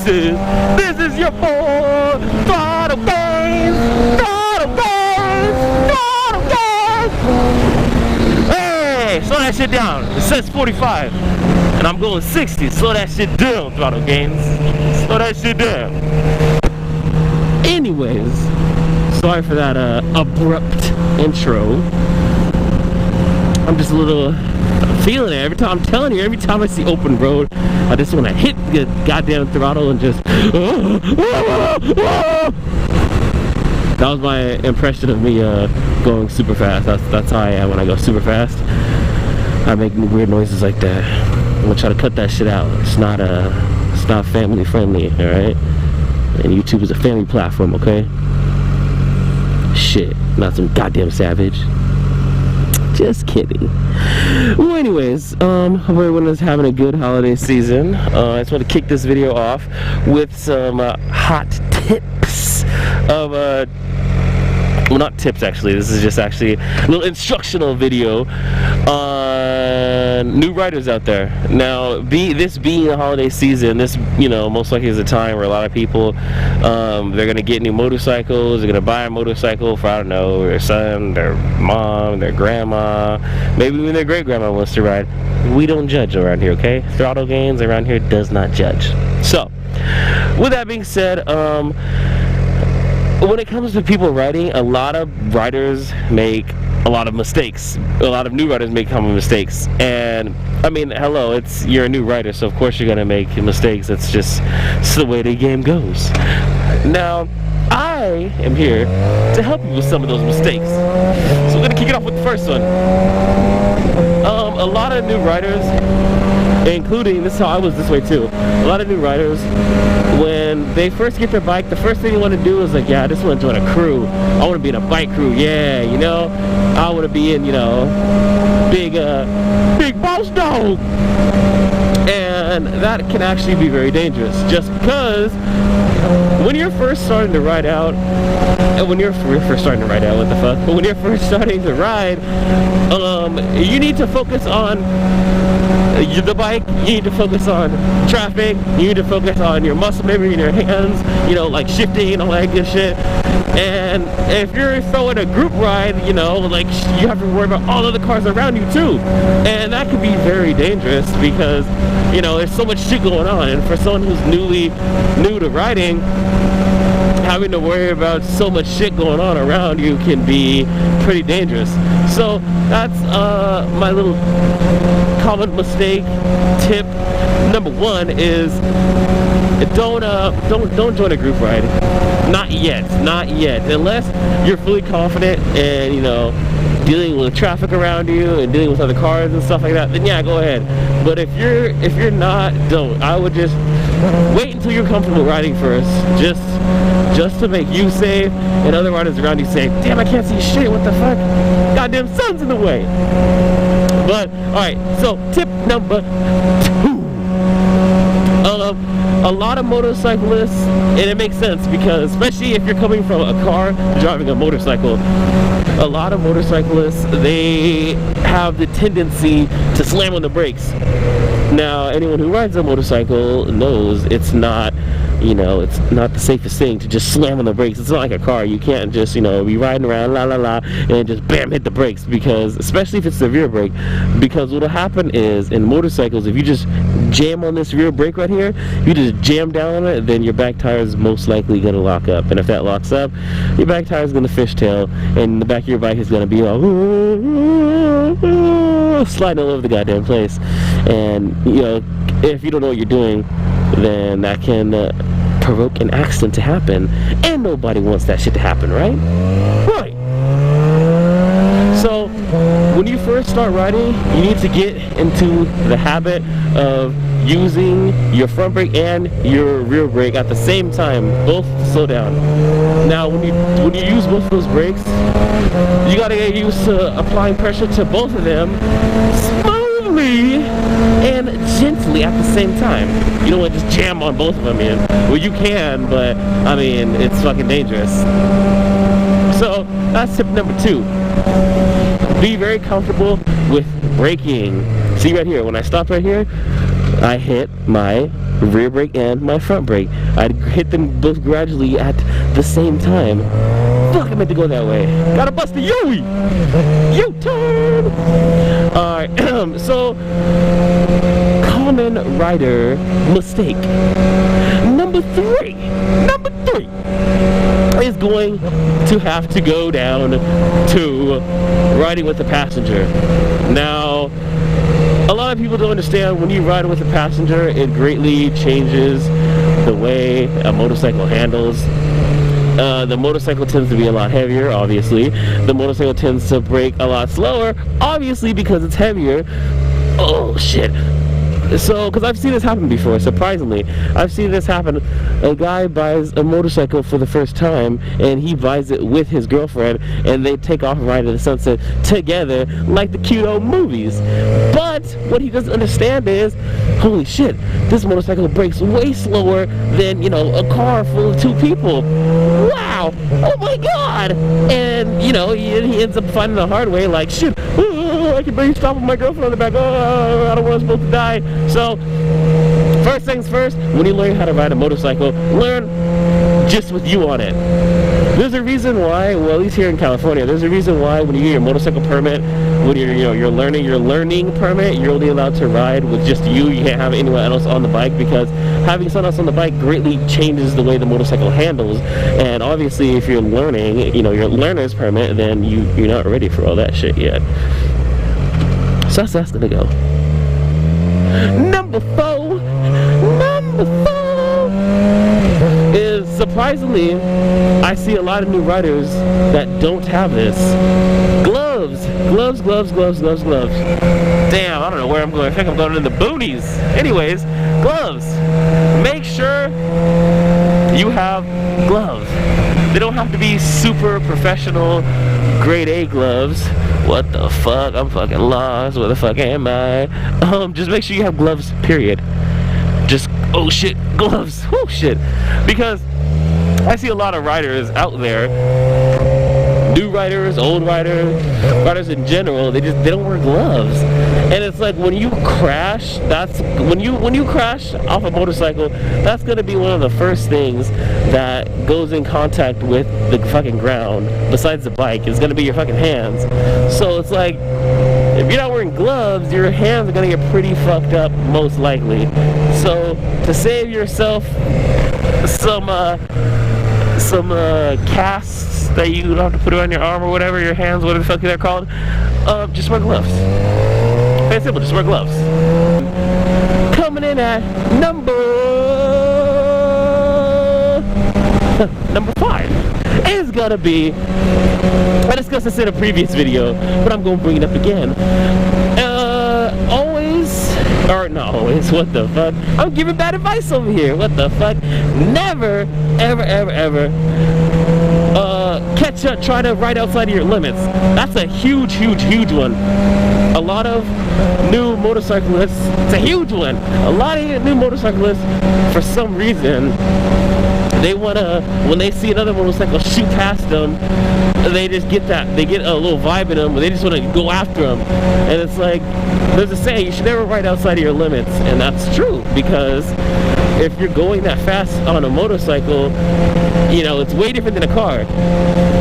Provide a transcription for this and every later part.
This is your boy, Throttle-Gainz, Throttle-Gainz, Throttle-Gainz. Hey, slow that shit down. It says 45, and I'm going 60. Slow that shit down, Throttle-Gainz. Slow that shit down. Anyways, sorry for that abrupt intro. I'm just a little feeling it every time. I'm telling you, every time I see open road, I just want to hit the goddamn throttle and just that was my impression of me going super fast. That's how I am when I go super fast. I make weird noises like that. I'm gonna try to cut that shit out. It's not family friendly, all right? And YouTube is a family platform, okay? Shit, not some goddamn savage. Just kidding. Well, anyways, hope everyone is having a good holiday season. I just want to kick this video off with some hot tips of well, not tips actually. This is just actually a little instructional video on new riders out there. Now, this being the holiday season, this, you know, most likely is a time where a lot of people, they're gonna get new motorcycles. They're gonna buy a motorcycle for, I don't know, their son, their mom, their grandma, maybe even their great grandma wants to ride. We don't judge around here, okay? Throttle-Gainz around here does not judge. So, with that being said, when it comes to people riding, a lot of riders make a lot of mistakes. A lot of new riders make common mistakes. And I mean, hello, you're a new rider, so of course you're gonna make mistakes. It's the way the game goes. Now, I am here to help you with some of those mistakes. So we're gonna kick it off with the first one. A lot of new riders, including, this is how I was this way too, a lot of new riders, when they first get their bike, the first thing you want to do is like, yeah, I just want to join a crew. I want to be in a bike crew, yeah, you know, I want to be in, you know, big boss dog. And that can actually be very dangerous, just because when you're first starting to ride out, and when you're first starting to ride out, what the fuck? But when you're first starting to ride, you need to focus on the bike, you need to focus on traffic, you need to focus on your muscle memory in your hands, you know, like shifting and all that good shit. And if you're throwing a group ride, you know, like, you have to worry about all of the cars around you too. And that could be very dangerous because, you know, there's so much shit going on. And for someone who's new to riding, having to worry about so much shit going on around you can be pretty dangerous. So that's my little common mistake tip. Number one is don't join a group ride. Not yet, unless you're fully confident and, you know, dealing with traffic around you and dealing with other cars and stuff like that, then yeah, go ahead. But if you're not, don't. I would just wait until you're comfortable riding first, just to make you safe and other riders around you safe. Damn, I can't see shit, what the fuck? Goddamn sun's in the way. But alright, so tip number 2. A lot of motorcyclists, and it makes sense because especially if you're coming from a car driving a motorcycle, a lot of motorcyclists, they have the tendency to slam on the brakes. Now, anyone who rides a motorcycle knows it's not, you know, it's not the safest thing to just slam on the brakes. It's not like a car. You can't just, you know, be riding around la la la and just bam, hit the brakes, because especially if it's the rear brake, because what'll happen is in motorcycles, if you just jam on this rear brake right here, you just jam down on it, then your back tire is most likely going to lock up. And if that locks up, your back tire is going to fishtail, and the back of your bike is going to be all sliding all over the goddamn place. And, you know, if you don't know what you're doing, then that can provoke an accident to happen, and nobody wants that shit to happen, right? Right. So when you first start riding, you need to get into the habit of using your front brake and your rear brake at the same time, both to slow down. Now when you use both of those brakes, you gotta get used to applying pressure to both of them smoothly and gently at the same time. You don't want to just jam on both of them, man. Well, you can, but I mean, it's fucking dangerous. So that's tip number 2. Be very comfortable with braking. See right here, when I stop right here, I hit my rear brake and my front brake. I'd hit them both gradually at the same time. Fuck, I meant to go that way. Gotta bust the U-turn! Alright, so common rider mistake. Number three is going to have to go down to riding with a passenger. Now, a lot of people don't understand when you ride with a passenger, it greatly changes the way a motorcycle handles. The motorcycle tends to be a lot heavier, obviously. The motorcycle tends to brake a lot slower, obviously, because it's heavier. Oh shit. So, because I've seen this happen before, surprisingly. I've seen this happen. A guy buys a motorcycle for the first time, and he buys it with his girlfriend, and they take off and ride to the sunset together, like the cute old movies. But what he doesn't understand is, holy shit, this motorcycle brakes way slower than, you know, a car full of two people. Wow! Oh my god! And, you know, he ends up finding the hard way, like, shit, I can barely stop with my girlfriend on the back. Oh, I don't want us both to die. So, first things first, when you learn how to ride a motorcycle, learn just with you on it. There's a reason why, well, at least here in California, there's a reason why when you get your motorcycle permit, when you're learning your learning permit, you're only allowed to ride with just you. You can't have anyone else on the bike, because having someone else on the bike greatly changes the way the motorcycle handles. And obviously, if you're learning, you know, your learner's permit, then you're not ready for all that shit yet. So that's gonna go. Number four is, surprisingly, I see a lot of new riders that don't have this. Gloves. Damn, I don't know where I'm going. I think I'm going in the boonies. Anyways, gloves. Make sure you have gloves. They don't have to be super professional, grade A gloves. What the fuck? I'm fucking lost. Where the fuck am I? Just make sure you have gloves, period. Just, oh shit, gloves. Oh shit. Because I see a lot of riders out there, new riders, old riders, riders in general, they don't wear gloves. And it's like, when you crash, that's when you crash off a motorcycle, that's gonna be one of the first things that goes in contact with the fucking ground, besides the bike, is gonna be your fucking hands. So it's like, if you're not wearing gloves, your hands are gonna get pretty fucked up, most likely. So to save yourself some casts that you don't have to put on your arm or whatever, your hands, whatever the fuck they're called, just wear gloves. Very simple, just wear gloves. Coming in at number 5 is gonna be, I discussed this in a previous video, but I'm gonna bring it up again. Not always, what the fuck? I'm giving bad advice over here, what the fuck? Never, ever, try to ride outside of your limits. That's a huge one. A lot of new motorcyclists, it's a huge one. A lot of new motorcyclists, for some reason, they wanna, when they see another motorcycle shoot past them, they just get that, they get a little vibe in them, but they just want to go after them. And it's like, there's a saying, you should never ride outside of your limits. And that's true, because if you're going that fast on a motorcycle, you know, it's way different than a car.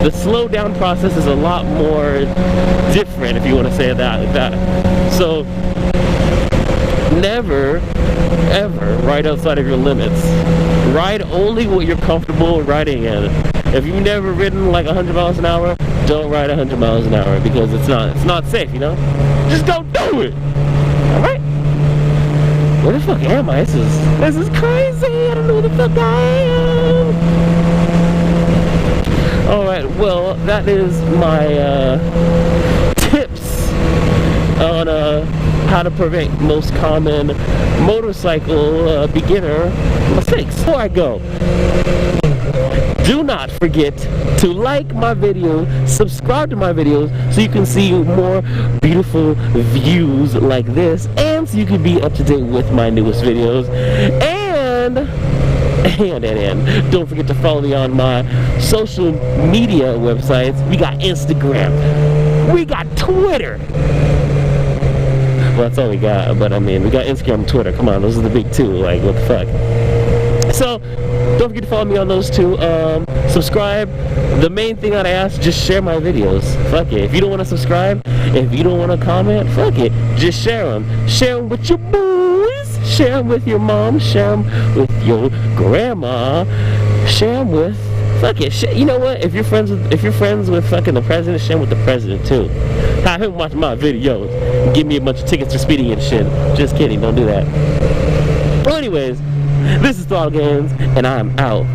The slow down process is a lot more different, if you want to say that like that. So never ever ride outside of your limits. Ride only what you're comfortable riding in. If you've never ridden like 100 miles an hour, don't ride 100 miles an hour, because it's not safe, you know? Just don't do it. Alright? Where the fuck am I? This is crazy. I don't know where the fuck I am. Alright, well, that is my tips on how to prevent most common motorcycle beginner mistakes. Before I go, do not forget to like my video, subscribe to my videos, so you can see more beautiful views like this, and so you can be up to date with my newest videos. And don't forget to follow me on my social media websites. We got Instagram, we got Twitter, Well, that's all we got. But I mean, we got Instagram and Twitter. Come on, those are the big two. Like, what the fuck? So, don't forget to follow me on those two. Subscribe. The main thing I'd ask, just share my videos. Fuck it. If you don't want to subscribe, if you don't want to comment, fuck it. Just share them. Share them with your boys. Share them with your mom. Share them with your grandma. Share them with... Fuck it. You know what? If you're friends with fucking the president, share them with the president too. Have him watch my videos. Give me a bunch of tickets for speeding and shit. Just kidding. Don't do that. Well, anyways, this is Throttle-Gainz, and I'm out.